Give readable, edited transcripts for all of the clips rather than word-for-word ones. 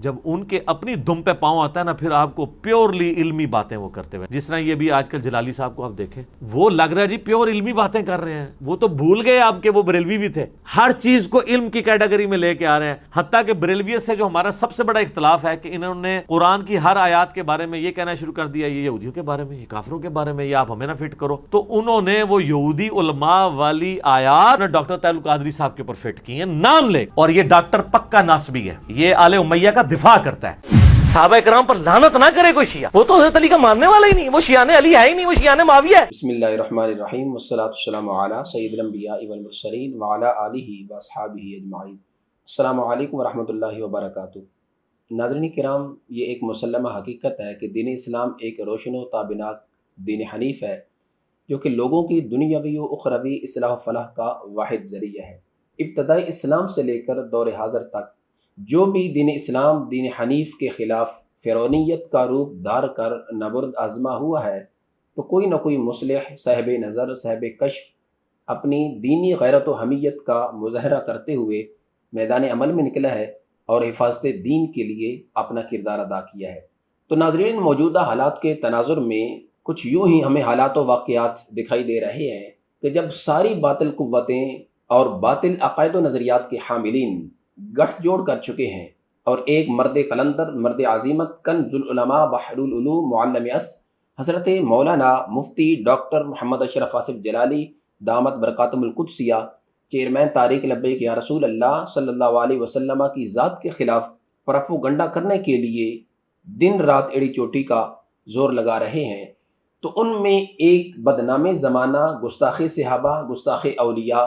جب ان کے اپنی دم پہ پاؤں آتا ہے نا پھر آپ کو پیورلی علمی باتیں وہ کرتے ہوئے، جس طرح یہ بھی آج کل جلالی صاحب کو آپ دیکھیں، وہ لگ رہا ہے جی پیور علمی باتیں کر رہے ہیں، وہ تو بھول گئے آپ کے وہ بریلوی بھی تھے، ہر چیز کو علم کی کیٹیگری میں لے کے آ رہے ہیں، حتیٰ کہ بریلویت سے جو ہمارا سب سے بڑا اختلاف ہے کہ انہوں نے قرآن کی ہر آیات کے بارے میں یہ کہنا شروع کر دیا، یہ یہودیوں کے بارے میں، یہ کافروں کے بارے میں، یہ آپ ہمیں نہ فٹ کرو، تو انہوں نے وہ یہودی علماء والی آیات ڈاکٹر طاہر القادری صاحب کے اوپر فٹ کی ہیں نام لے، اور یہ ڈاکٹر پکا ناسبی ہے، یہ آل امیہ کا دفاع کرتا ہے۔ صحابہ کرام پر لعنت نہ کرے کوئی شیعہ، وہ تو حضرت علی کا ماننے والا ہی نہیں، وہ شیعان علی ہے ہی نہیں، وہ شیعان معاویہ ہے۔ بسم اللہ الرحمن الرحیم والصلاة والسلام علی سید الانبیاء والمرسلین وعلی آلہ واصحابہ اجمعین۔ السلام علیکم ورحمۃ اللہ وبرکاتہ۔ ناظرین کرام، یہ ایک مسلمہ حقیقت ہے کہ دین اسلام ایک روشن و تابناک دین حنیف ہے جو کہ لوگوں کی دنیاوی و اخروی اصلاح و فلاح کا واحد ذریعہ ہے۔ ابتدائی اسلام سے لے کر دور حاضر تک جو بھی دین اسلام دین حنیف کے خلاف فرعونیت کا روپ دھار کر نبرد آزما ہوا ہے تو کوئی نہ کوئی مصلح صاحب نظر صاحب کشف اپنی دینی غیرت و حمیت کا مظاہرہ کرتے ہوئے میدان عمل میں نکلا ہے اور حفاظت دین کے لیے اپنا کردار ادا کیا ہے۔ تو ناظرین، موجودہ حالات کے تناظر میں کچھ یوں ہی ہمیں حالات و واقعات دکھائی دے رہے ہیں کہ جب ساری باطل قوتیں اور باطل عقائد و نظریات کے حاملین گٹھ جوڑ کر چکے ہیں اور ایک مرد قلندر، مرد عظیمت، کنز العلماء، بحر العلوم، معلم اصل حضرت مولانا مفتی ڈاکٹر محمد اشرف آصف جلالی دامت برکاتہم القدسیہ، چیئرمین تحریک لبیک یا رسول اللہ صلی اللہ علیہ وسلم کی ذات کے خلاف پروپیگنڈا کرنے کے لیے دن رات ایڑی چوٹی کا زور لگا رہے ہیں، تو ان میں ایک بدنام زمانہ، گستاخ صحابہ، گستاخ اولیاء،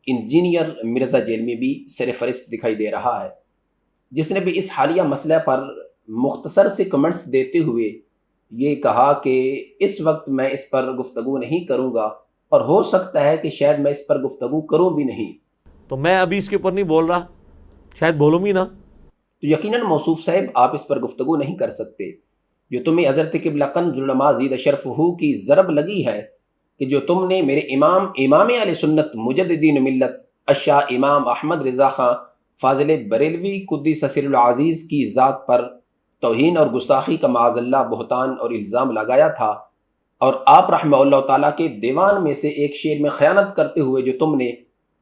انجینئر مرزا جیلمی بھی سر فہرست دکھائی دے رہا ہے، جس نے بھی اس حالیہ مسئلہ پر مختصر سے کمنٹس دیتے ہوئے یہ کہا کہ اس وقت میں اس پر گفتگو نہیں کروں گا اور ہو سکتا ہے کہ شاید میں اس پر گفتگو کروں بھی نہیں۔ تو میں ابھی اس کے اوپر نہیں بول رہا، شاید بولوں بھی نہ، تو یقیناً موصوف صاحب آپ اس پر گفتگو نہیں کر سکتے، جو تمہیں حضرت قبلہ کنز العلماء زید شرفہ کی ضرب لگی ہے کہ جو تم نے میرے امام اہل سنت مجددین ملت الشاہ امام احمد رضا خان فاضل بریلوی قدس سر العزیز کی ذات پر توہین اور گستاخی کا معاذ اللہ بہتان اور الزام لگایا تھا، اور آپ رحمہ اللہ تعالیٰ کے دیوان میں سے ایک شعر میں خیانت کرتے ہوئے جو تم نے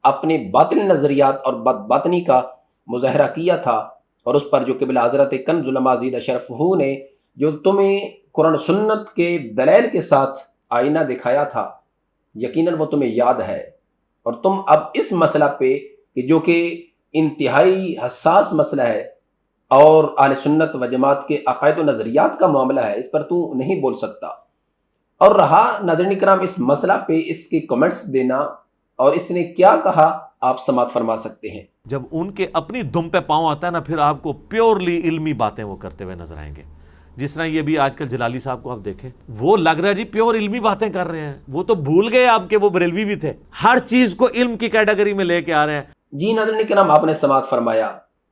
اپنے باطل نظریات اور بد باطنی کا مظاہرہ کیا تھا، اور اس پر جو قبلہ حضرت کنز العلماء زید شرفہ نے جو تمہیں قرآن سنت کے دلائل کے ساتھ آئینہ دکھایا تھا، یقیناً وہ تمہیں یاد ہے، اور تم اب اس مسئلہ پہ کہ جو کہ انتہائی حساس مسئلہ ہے اور اہل سنت و جماعت کے عقائد و نظریات کا معاملہ ہے، اس پر تو نہیں بول سکتا۔ اور رہا ناظرین کرام اس مسئلہ پہ اس کے کمنٹس دینا اور اس نے کیا کہا، آپ سماعت فرما سکتے ہیں۔ جب ان کے اپنی دم پہ پاؤں آتا ہے نا پھر آپ کو پیورلی علمی باتیں وہ کرتے ہوئے نظر آئیں گے، جس طرح یہ بھی آج کل جلالی صاحب کو آپ دیکھیں، وہ لگ رہا ہے جی پیور علمی باتیں کر رہے ہیں، وہ تو بھول گئے آپ کے وہ بریلوی بھی تھے، ہر چیز کو علم کی کیٹیگری میں لے کے آ رہے ہیں۔ جی ناظرین کرام، آپ نے سماعت فرمایا،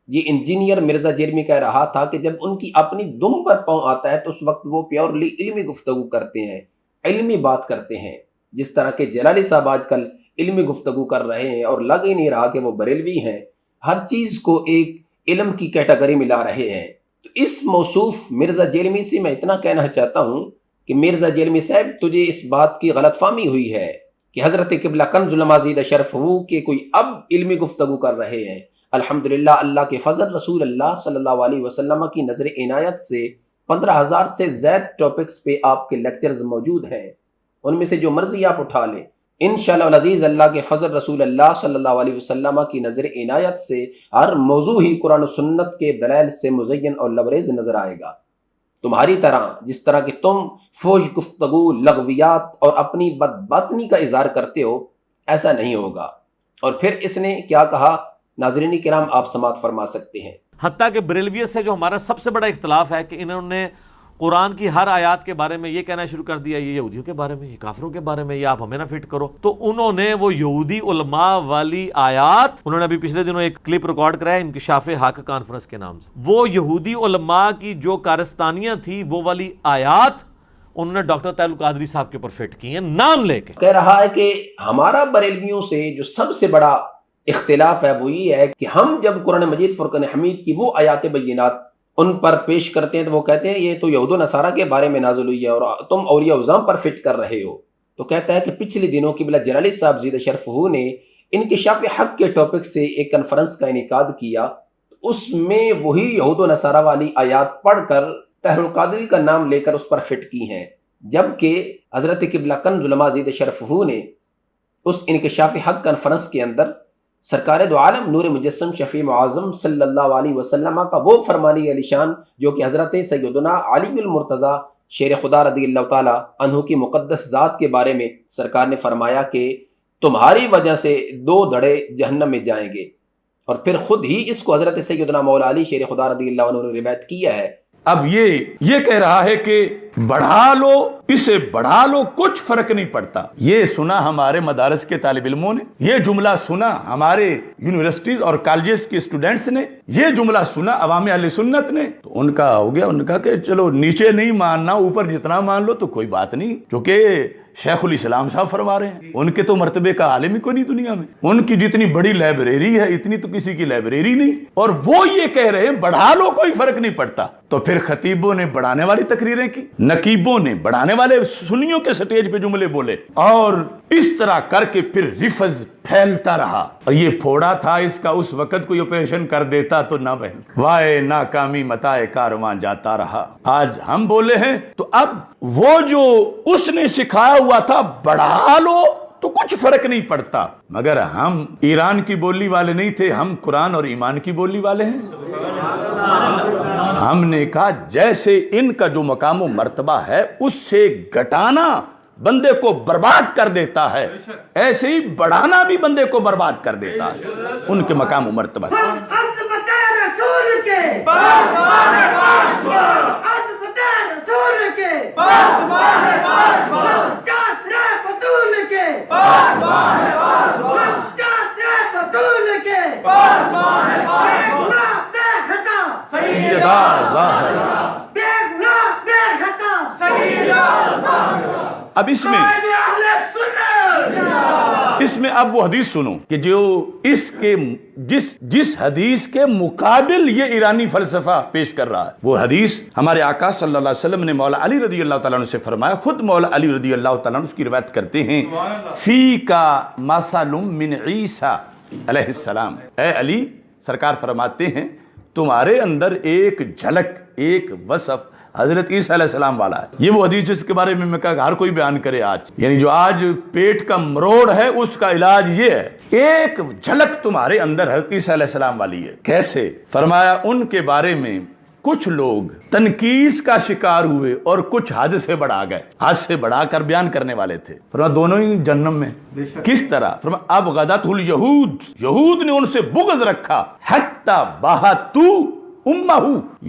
یہ انجینئر مرزا جیلمی کہہ رہا تھا کہ جب ان کی اپنی دم پر پاؤں آتا ہے تو اس وقت وہ پیورلی علمی گفتگو کرتے ہیں، علمی بات کرتے ہیں، جس طرح کہ جلالی صاحب آج کل علمی گفتگو کر رہے ہیں اور لگ ہی نہیں رہا کہ وہ بریلوی ہیں، ہر چیز کو ایک علم کی کیٹیگری میں لا رہے ہیں۔ تو اس موصوف مرزا جیلمی سے میں اتنا کہنا چاہتا ہوں کہ مرزا جیلمی صاحب، تجھے اس بات کی غلط فہمی ہوئی ہے کہ حضرت قبلہ کنز العلماء زید شرفہ کے کوئی اب علمی گفتگو کر رہے ہیں۔ الحمدللہ، اللہ کے فضل، رسول اللہ صلی اللہ علیہ وسلم کی نظر عنایت سے 15,000 سے زائد ٹاپکس پہ آپ کے لیکچرز موجود ہیں، ان میں سے جو مرضی آپ اٹھا لیں، انشاءاللہ العزیز اللہ کے فضل، رسول اللہ صلی اللہ علیہ وسلم کی نظر عنایت سے ہر موضوع ہی قرآن و سنت کے دلائل سے مزین اور لبریز نظر آئے گا۔ تمہاری طرح جس طرح کہ تم فوج گفتگو، لغویات اور اپنی بد باطنی کا اظہار کرتے ہو، ایسا نہیں ہوگا۔ اور پھر اس نے کیا کہا، ناظرین کرام آپ سماعت فرما سکتے ہیں۔ حتیٰ کہ بریلویت سے جو ہمارا سب سے بڑا اختلاف ہے کہ انہوں نے قرآن کی ہر آیات کے بارے میں یہ کہنا شروع کر دیا، یہ یہودیوں کے بارے میں، یہ کافروں کے بارے میں، یہ آپ ہمیں نہ فٹ کرو، تو انہوں نے وہ یہودی علماء والی آیات، انہوں نے ابھی پچھلے دنوں ایک کلپ ریکارڈ کرایا انکشاف حق کانفرنس کے نام سے، وہ یہودی علماء کی جو کارستانیاں تھی وہ والی آیات انہوں نے ڈاکٹر طاہر القادری صاحب کے اوپر فٹ کی ہیں نام لے کے۔ کہہ رہا ہے کہ ہمارا بریلویوں سے جو سب سے بڑا اختلاف ہے وہ یہ ہے کہ ہم جب قرآن مجید فرقان حمید کی وہ آیات بینات ان پر پیش کرتے ہیں تو وہ کہتے ہیں یہ تو یہود و نصارہ کے بارے میں نازل ہوئی ہے اور تم اولیاء اعظام پر فٹ کر رہے ہو. تو کہتا ہے کہ پچھلے دنوں قبلہ جلالی صاحب زیدہ شرف ہو نے انکشاف حق کے ٹاپک سے ایک کنفرنس کا انعقاد کیا. اس میں وہی یہود و نصارہ والی آیات پڑھ کر طاہر القادری کا نام لے کر اس پر فٹ کی ہیں، جبکہ حضرت قبلہ کنز علماء زیدہ شرف ہو نے اس انکشاف حق کانفرنس کے اندر سرکار دو عالم نور مجسم شفیع معظم صلی اللہ علیہ وسلم کا وہ فرمانی علی شان جو کہ حضرت سیدنا علی المرتضی شیر خدا رضی اللہ تعالی عنہ کی مقدس ذات کے بارے میں سرکار نے فرمایا کہ تمہاری وجہ سے 2 دڑے جہنم میں جائیں گے، اور پھر خود ہی اس کو حضرت سیدنا مولا علی شیر خدا رضی اللہ عنہ نے روایت کیا ہے. اب یہ کہہ رہا ہے کہ بڑھا لو اسے بڑھا لو کچھ فرق نہیں پڑتا. یہ سنا ہمارے مدارس کے طالب علموں نے، یہ جملہ سنا ہمارے یونیورسٹیز اور کالجز کے اسٹوڈنٹس نے، یہ جملہ سنا عوام اہل سنت نے. تو ان کا ہو گیا، ان کا کہ چلو نیچے نہیں ماننا، اوپر جتنا مان لو تو کوئی بات نہیں، کیونکہ شیخ الاسلام صاحب فرما رہے ہیں. ان کے تو مرتبے کا عالم ہی کوئی نہیں دنیا میں، ان کی جتنی بڑی لائبریری ہے اتنی تو کسی کی لائبریری نہیں، اور وہ یہ کہہ رہے ہیں بڑھا لو کوئی فرق نہیں پڑتا. تو پھر خطیبوں نے بڑھانے والی تقریریں کی، نقیبوں نے بڑھانے والے سنیوں کے سٹیج پہ جملے بولے، اور اس طرح کر کے پھر رفض پھیلتا رہا. اور یہ پھوڑا تھا اس کا، اس وقت کوئی آپریشن کر دیتا تو نہ بہن وائے ناکامی متائے کارواں جاتا رہا. آج ہم بولے ہیں تو اب وہ جو اس نے سکھایا ہوا تھا بڑھا لو تو کچھ فرق نہیں پڑتا، مگر ہم ایران کی بولی والے نہیں تھے، ہم قرآن اور ایمان کی بولی والے ہیں. ہم نے کہا جیسے ان کا جو مقام و مرتبہ ہے اس سے گھٹانا بندے کو برباد کر دیتا ہے، ایسے ہی بڑھانا بھی بندے کو برباد کر دیتا ہے. ان کے مقام و مرتبہ عظمت رسول کے پاسبان پاسبان، عظمت رسول کے پاسبان پاسبان، چادر بطول کے پاسبان پاسبان، چادر بطول کے پاسبان پاسبان، بے خطا سیدہ زہرا، بے گناہ بے خطا سیدہ زہرا. اب اس میں اب وہ حدیث سنو کہ جو اس کے جس حدیث کے مقابل یہ ایرانی فلسفہ پیش کر رہا ہے، وہ حدیث ہمارے آقا صلی اللہ علیہ وسلم نے مولا علی رضی اللہ تعالیٰ عنہ سے فرمایا. خود مولا علی رضی اللہ تعالیٰ عنہ اس کی روایت کرتے ہیں، فی کا مثل من عیسیٰ علیہ السلام. اے علی، سرکار فرماتے ہیں تمہارے اندر ایک جھلک، ایک وصف حضرت عیسیٰ علیہ السلام والا ہے. یہ وہ حدیث جس کے بارے میں کہا کہ ہر کوئی بیان کرے آج، یعنی جو آج پیٹ کا مروڑ ہے اس کا علاج یہ ہے، ایک جھلک تمہارے اندر حضرت عیسیٰ علیہ السلام والی ہے. کیسے؟ فرمایا ان کے بارے میں کچھ لوگ تنقیص کا شکار ہوئے اور کچھ حد سے بڑھا گئے، حد سے بڑھا کر بیان کرنے والے تھے. فرمایا دونوں ہی جہنم میں. کس طرح؟ فرمایا اب غدت الیہود، یہود نے ان سے بغض رکھا، حتی بہتو امہ،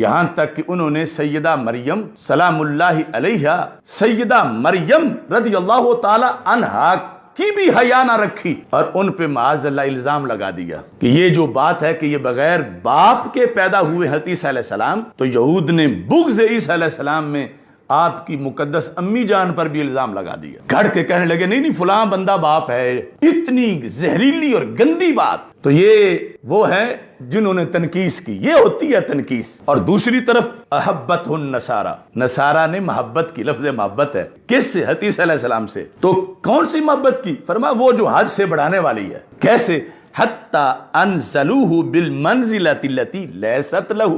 یہاں تک کہ انہوں نے سیدہ مریم سلام اللہ علیہا، سیدہ مریم رضی اللہ تعالی عنہا کی بھی حیا نہ رکھی اور ان پہ معاذ اللہ الزام لگا دیا کہ یہ جو بات ہے کہ یہ بغیر باپ کے پیدا ہوئے حضرت عیسیٰ علیہ السلام. تو یہود نے بغض عیسیٰ علیہ السلام میں آپ کی مقدس امی جان پر بھی الزام لگا دیا. گھڑ کے کہنے لگے نہیں فلاں بندہ باپ ہے. اتنی زہریلی اور گندی بات. تو یہ وہ ہے جنہوں نے تنقیس کی، یہ ہوتی ہے تنقیس. اور دوسری طرف احبت النصارہ، نصارہ نے محبت کی، لفظ محبت ہے کس سے؟ حضرت عیسیٰ علیہ السلام سے. تو کون سی محبت کی؟ فرمایا وہ جو حد سے بڑھانے والی ہے. کیسے؟ حتی انزلوہ بالمنزلۃ التی لیست لہ،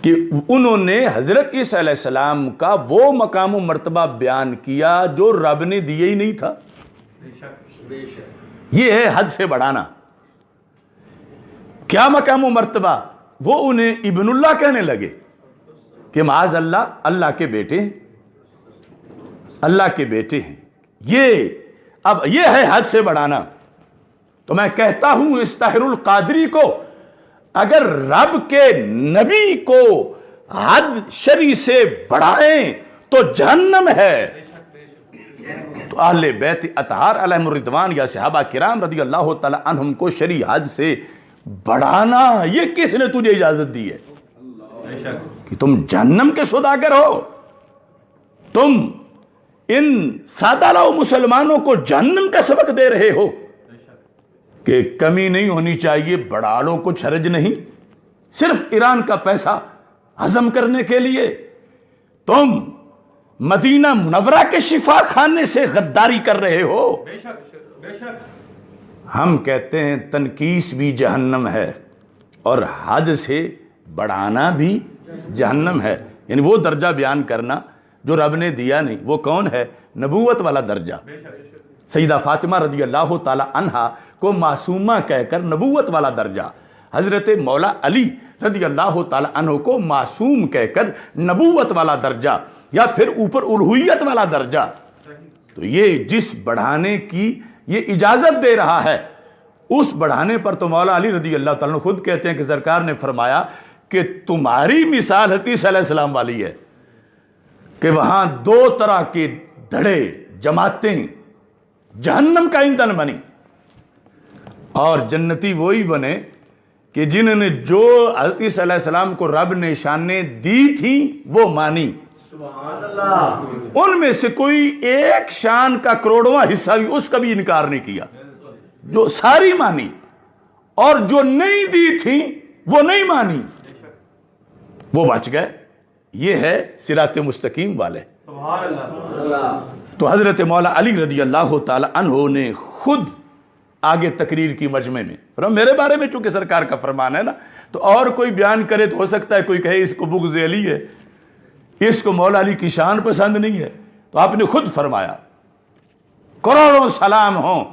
کہ انہوں نے حضرت عیسیٰ علیہ السلام کا وہ مقام و مرتبہ بیان کیا جو رب نے دیا ہی نہیں تھا. یہ ہے حد سے بڑھانا. کیا مقام و مرتبہ؟ وہ انہیں ابن اللہ کہنے لگے کہ معاذ اللہ، اللہ کے بیٹے ہیں، اللہ کے بیٹے ہیں. اب یہ ہے حد سے بڑھانا. تو میں کہتا ہوں اس طاہر القادری کو، اگر رب کے نبی کو حد شرعی سے بڑھائیں تو جہنم ہے. تو اہل بیت اطہار علیہم الرضوان یا صحابہ کرام رضی اللہ تعالی عنہم کو شرعی حد سے بڑھانا یہ کس نے تجھے اجازت دی ہے کہ تم جہنم کے سوداگر ہو؟ تم ان سادہ لو مسلمانوں کو جہنم کا سبق دے رہے ہو. کہ کمی نہیں ہونی چاہیے، بڑھا لو کچھ حرج نہیں، صرف ایران کا پیسہ ہضم کرنے کے لیے تم مدینہ منورہ کے شفا خانے سے غداری کر رہے ہو۔ ہم کہتے ہیں تنکیس بھی جہنم ہے اور حد سے بڑھانا بھی جہنم ہے، یعنی وہ درجہ بیان کرنا جو رب نے دیا نہیں۔ وہ کون ہے؟ نبوت والا درجہ۔ سیدہ فاطمہ رضی اللہ تعالی عنہا کو معصومہ کہہ کر نبوت والا درجہ، حضرت مولا علی رضی اللہ تعالی عنہ کو معصوم کہہ کر نبوت والا درجہ، یا پھر اوپر الوہیت والا درجہ۔ تو یہ جس بڑھانے کی یہ اجازت دے رہا ہے، اس بڑھانے پر تو مولا علی رضی اللہ تعالیٰ عنہ خود کہتے ہیں کہ سرکار نے فرمایا کہ تمہاری مثال حدیث علیہ السلام والی ہے کہ وہاں دو طرح کے دھڑے جماعتیں جہنم کا ایندھن بنی، اور جنتی وہی بنے کہ جنہوں نے جو حضرت عیسیٰ علیہ السلام کو رب نے شانیں دی تھیں وہ مانی۔ ان میں سے کوئی ایک شان کا کروڑواں حصہ بھی اس کا بھی انکار نہیں کیا، جو ساری مانی، اور جو نہیں دی تھی وہ نہیں مانی، وہ بچ گئے۔ یہ ہے صراط مستقیم والے۔ تو حضرت مولا علی رضی اللہ تعالی عنہ نے خود آگے تقریر کی مجمع میں، میرے بارے میں چونکہ سرکار کا فرمان ہے نا، تو اور کوئی بیان کرے تو ہو سکتا ہے کوئی کہے اس کو بغض علی ہے، اس کو مولا علی کی شان پسند نہیں ہے، تو آپ نے خود فرمایا کروڑوں سلام ہوں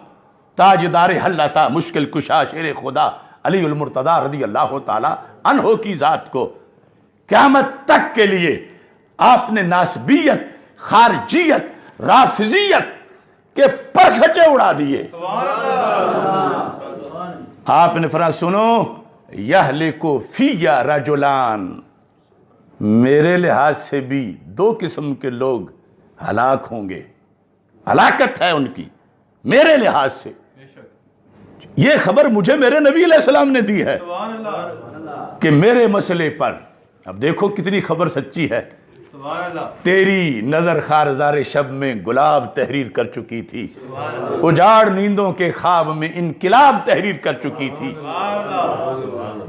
تاجدار حلتا مشکل کشا شیر خدا علی المرتضی رضی اللہ تعالی عنہ کی ذات کو، قیامت تک کے لیے آپ نے ناسبیت، خارجیت، رافضیت کے پرچھچے اڑا دیے۔ آپ نے فرمایا سنو، یہلکو فی رجلان، میرے لحاظ سے بھی دو قسم کے لوگ ہلاک ہوں گے، ہلاکت ہے ان کی میرے لحاظ سے۔ یہ خبر مجھے میرے نبی علیہ السلام نے دی ہے کہ میرے مسئلے پر، اب دیکھو کتنی خبر سچی ہے، تیری نظر خارزار شب میں گلاب تحریر کر چکی تھی، اجاڑ نیندوں کے خواب میں انقلاب تحریر کر چکی تھی۔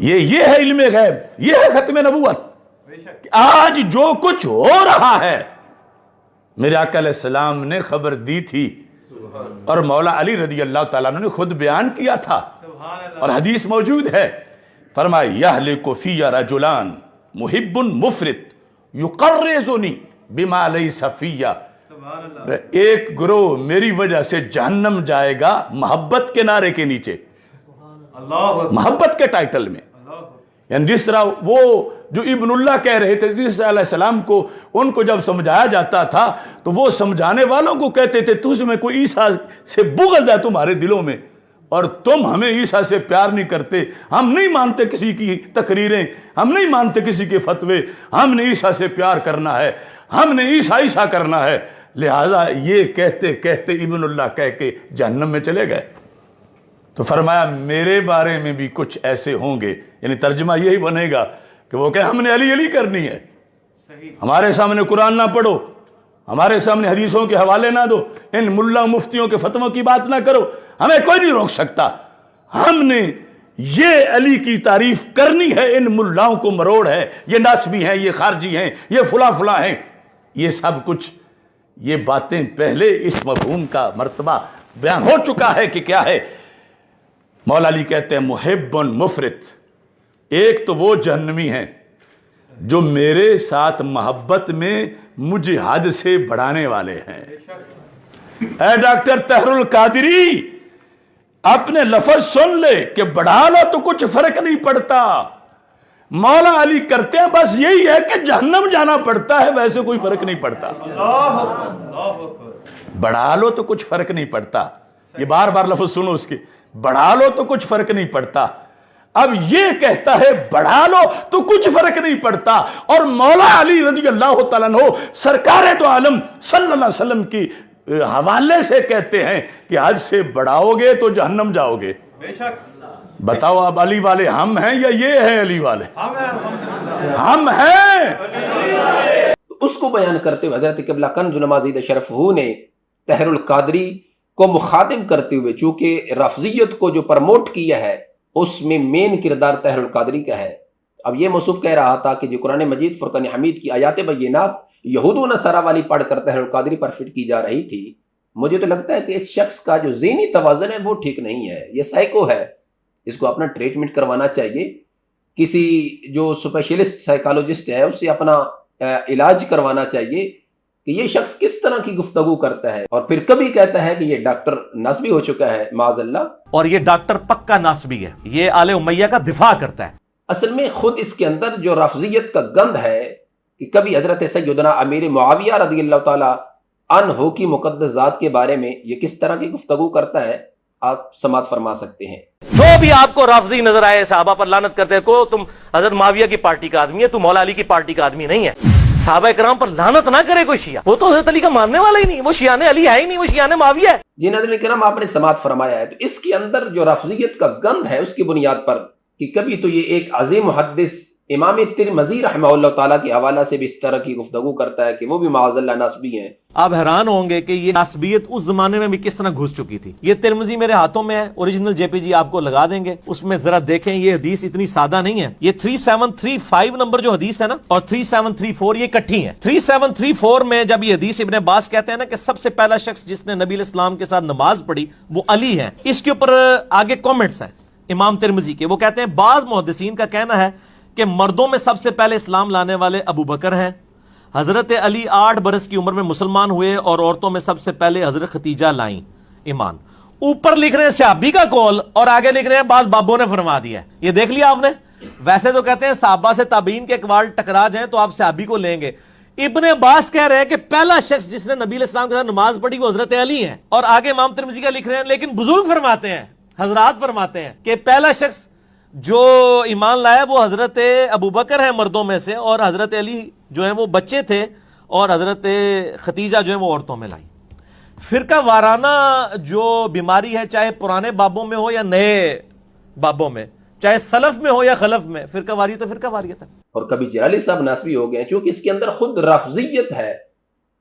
یہ ہے علم غیب، یہ ہے ختم نبوت۔ آج جو کچھ ہو رہا ہے میرے آقا علیہ السلام نے خبر دی تھی، اور مولا علی رضی اللہ تعالیٰ عنہ نے خود بیان کیا تھا، اور حدیث موجود ہے۔ فرمایا یہلک فی رجلان محب مفرط یقرزنی بما لیس فی، ایک گروہ میری وجہ سے جہنم جائے گا محبت کے نعرے کے نیچے، محبت کے ٹائٹل میں، یعنی جس طرح وہ جو ابن اللہ کہہ رہے تھے عیسیٰ علیہ السلام کو، ان کو جب سمجھایا جاتا تھا تو وہ سمجھانے والوں کو کہتے تھے تجھ میں کوئی عیسیٰ سے بغض ہے تمہارے دلوں میں، اور تم ہمیں عیسیٰ سے پیار نہیں کرتے، ہم نہیں مانتے کسی کی تقریریں، ہم نہیں مانتے کسی کے فتوے، ہم نے عیسیٰ سے پیار کرنا ہے، ہم نے عیسیٰ کرنا ہے۔ لہٰذا یہ کہتے کہتے ابن اللہ کہہ کے جہنم میں چلے گئے۔ تو فرمایا میرے بارے میں بھی کچھ ایسے ہوں گے، یعنی ترجمہ یہی بنے گا کہ وہ کہ ہم نے علی علی کرنی ہے، ہمارے سامنے قرآن نہ پڑھو، ہمارے سامنے حدیثوں کے حوالے نہ دو، ان ملا مفتیوں کے فتووں کی بات نہ کرو، ہمیں کوئی نہیں روک سکتا، ہم نے یہ علی کی تعریف کرنی ہے، ان ملاؤں کو مروڑ ہے، یہ ناسبی ہیں، یہ خارجی ہیں، یہ فلاں ہیں، یہ سب کچھ، یہ باتیں پہلے اس مفہوم کا مرتبہ بیان ہو چکا ہے کہ کیا ہے۔ مولا علی کہتے ہیں محب مفرط، ایک تو وہ جہنمی ہیں جو میرے ساتھ محبت میں مجھے حد سے بڑھانے والے ہیں۔ اے ڈاکٹر طاہر القادری، اپنے لفظ سن لے کہ بڑھا لو تو کچھ فرق نہیں پڑتا، مولا علی کرتے ہیں بس یہی ہے کہ جہنم جانا پڑتا ہے، ویسے کوئی فرق نہیں پڑتا، بڑھا لو تو کچھ فرق نہیں پڑتا، یہ بار بار لفظ سنو اس کے، بڑھا لو تو کچھ فرق نہیں پڑتا۔ اب یہ کہتا ہے بڑھا لو تو کچھ فرق نہیں پڑتا، اور مولا علی رضی اللہ تعالیٰ عنہ سرکار دو عالم صلی اللہ علیہ وسلم کی حوالے سے کہتے ہیں کہ حد سے بڑھاؤ گے تو جہنم جاؤ گے۔ بتاؤ اب علی والے ہم ہیں یا یہ ہیں علی والے؟ ہم ہیں۔ اس کو بیان کرتے ہوئے حضرت قبلہ کنز نمازید شرف ہو نے طاہر القادری کو مخاطب کرتے ہوئے، چونکہ رفضیت کو جو پرموٹ کیا ہے اس میں مین کردار طاہر القادری کا ہے۔ اب یہ موصوف کہہ رہا تھا کہ جو قرآن مجید فرقان حمید کی آیات بینات یہود و نصارہ والی پڑھ کر طاہر القادری پر فٹ کی جا رہی تھی، مجھے تو لگتا ہے کہ اس شخص کا جو ذہنی توازن ہے وہ ٹھیک نہیں ہے، یہ سائیکو ہے، اس کو اپنا ٹریٹمنٹ کروانا چاہیے، کسی جو اسپیشلسٹ سائیکالوجسٹ ہے اس سے اپنا علاج کروانا چاہیے کہ یہ شخص کس طرح کی گفتگو کرتا ہے، اور پھر کبھی کہتا ہے کہ یہ ڈاکٹر نصبی ہو چکا ہے معاذ اللہ، اور یہ ڈاکٹر پکا ناسبی ہے، یہ آل امیہ کا دفاع کرتا ہے۔ اصل میں خود اس کے اندر جو رفضیت کا گند ہے کہ کبھی حضرت سیدنا امیر معاویہ رضی اللہ تعالی عنہ کی مقدس ذات کے بارے میں یہ کس طرح کی گفتگو کرتا ہے، آپ سماعت فرما سکتے ہیں۔ جو بھی آپ کو رافضی نظر آئے صحابہ پر لعنت کرتے کو، تم حضرت معاویہ کی پارٹی کا آدمی ہے، تم مولا علی کی پارٹی کا آدمی نہیں ہے۔ صحابہ کرام پر لعنت نہ کرے کوئی شیعہ، وہ تو حضرت علی کا ماننے والا ہی نہیں، وہ شیعان علی ہے ہی نہیں، وہ شیعان معاویہ ہے۔ جی ناظرین کرام، آپ نے سماعت فرمایا ہے، تو اس کے اندر جو رفضیت کا گند ہے اس کی بنیاد پر کہ کبھی تو یہ ایک عظیم محدث امام ترمذی رحمہ اللہ تعالیٰ کے حوالہ سے بھی اس طرح کی گفتگو کرتا ہے کہ وہ بھی معاذ اللہ ناسبی ہیں۔ آپ حیران ہوں گے کہ یہ ناسبیت اس زمانے میں بھی کس طرح گھس چکی تھی۔ یہ ترمذی میرے ہاتھوں میں ہے، اوریجنل جے پی جی آپ کو لگا دیں گے، اس میں ذرا دیکھیں، یہ حدیث اتنی سادہ نہیں ہے۔ یہ 3735 نمبر جو حدیث ہے نا، اور 3734 یہ کٹھی ہیں۔ 3734 میں جب یہ حدیث ابن عباس کہتے ہیں نا کہ سب سے پہلا شخص جس نے نبی علیہ السلام کے ساتھ نماز پڑھی وہ علی ہے، اس کے اوپر آگے کامنٹس ہیں امام ترمذی کے، وہ کہتے ہیں بعض محدثین کا کہنا ہے کہ مردوں میں سب سے پہلے اسلام لانے والے ابو بکر ہیں، حضرت علی 8 برس کی عمر میں مسلمان ہوئے، اور عورتوں میں سب سے پہلے حضرت ختیجہ لائیں ایمان۔ اوپر لکھ رہے ہیں صحابی کا قول اور آگے لکھ رہے ہیں بعض بابوں نے فرما دیا ہے۔ یہ دیکھ لیا آپ نے؟ ویسے تو کہتے ہیں صحابہ سے تابعین کے اقوال ٹکرا جائیں تو آپ صحابی کو لیں گے، ابن عباس کہہ رہے ہیں کہ پہلا شخص جس نے نبی علیہ السلام کے ساتھ نماز پڑھی وہ حضرت علی ہیں، اور آگے امام ترمذی کا لکھ رہے ہیں، لیکن بزرگ فرماتے ہیں، حضرات فرماتے ہیں کہ پہلا شخص جو ایمان لایا وہ حضرت ابو بکر ہیں مردوں میں سے، اور حضرت علی جو ہیں وہ بچے تھے، اور حضرت ختیجہ جو ہیں وہ عورتوں میں لائی۔ فرقہ وارانہ جو بیماری ہے، چاہے پرانے بابوں میں ہو یا نئے بابوں میں، چاہے سلف میں ہو یا خلف میں، فرقہ واری تو فرقہ واریت ہے۔ اور کبھی جلالی صاحب ناسبی ہو گئے، چونکہ اس کے اندر خود رفضیت ہے،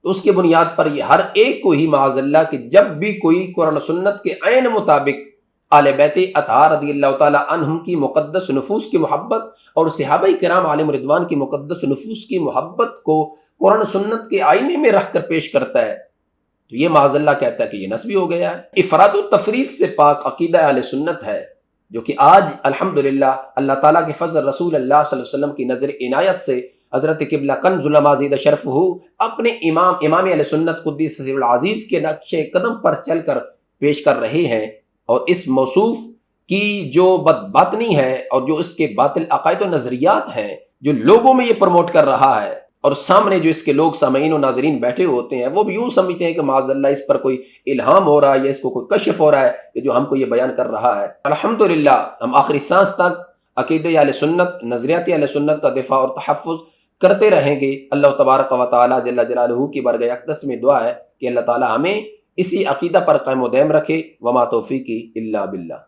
تو اس کے بنیاد پر یہ ہر ایک کو ہی معاذ اللہ کہ جب بھی کوئی قرآن و سنت کے عین مطابق آل بیت اطہار رضی اللہ تعالی عنہم کی مقدس نفوس کی محبت اور صحابہ کرام علیہم رضوان کی مقدس نفوس کی محبت کو قرآن و سنت کے آئینے میں رکھ کر پیش کرتا ہے، تو یہ معاذ اللہ کہتا ہے کہ یہ نسبی ہو گیا ہے۔ افراد و تفرید سے پاک عقیدہ اہل سنت ہے، جو کہ آج الحمدللہ اللہ تعالیٰ کے فضل رسول اللہ صلی اللہ علیہ وسلم کی نظر عنایت سے حضرت قبلہ کنز العلماء زیدہ شرفہ اپنے امام اہل سنت قدس سرہ العزیز کے نقش قدم پر چل کر پیش کر رہے ہیں، اور اس موصوف کی جو بدباطنی ہے اور جو اس کے باطل عقائد و نظریات ہیں جو لوگوں میں یہ پروموٹ کر رہا ہے، اور سامنے جو اس کے لوگ سامعین و ناظرین بیٹھے ہوتے ہیں وہ بھی یوں سمجھتے ہیں کہ معاذ اللہ اس پر کوئی الہام ہو رہا ہے یا اس کو کوئی کشف ہو رہا ہے کہ جو ہم کو یہ بیان کر رہا ہے۔ الحمدللہ ہم آخری سانس تک عقیدہ اہل سنت، نظریات اہل سنت کا دفاع اور تحفظ کرتے رہیں گے۔ اللہ تبارک و تعالی جل جلالہ کی بارگاہ اقدس میں دعا ہے کہ اللہ تعالی ہمیں اسی عقیدہ پر قائم و دائم رکھے۔ وما توفیقی الا باللہ۔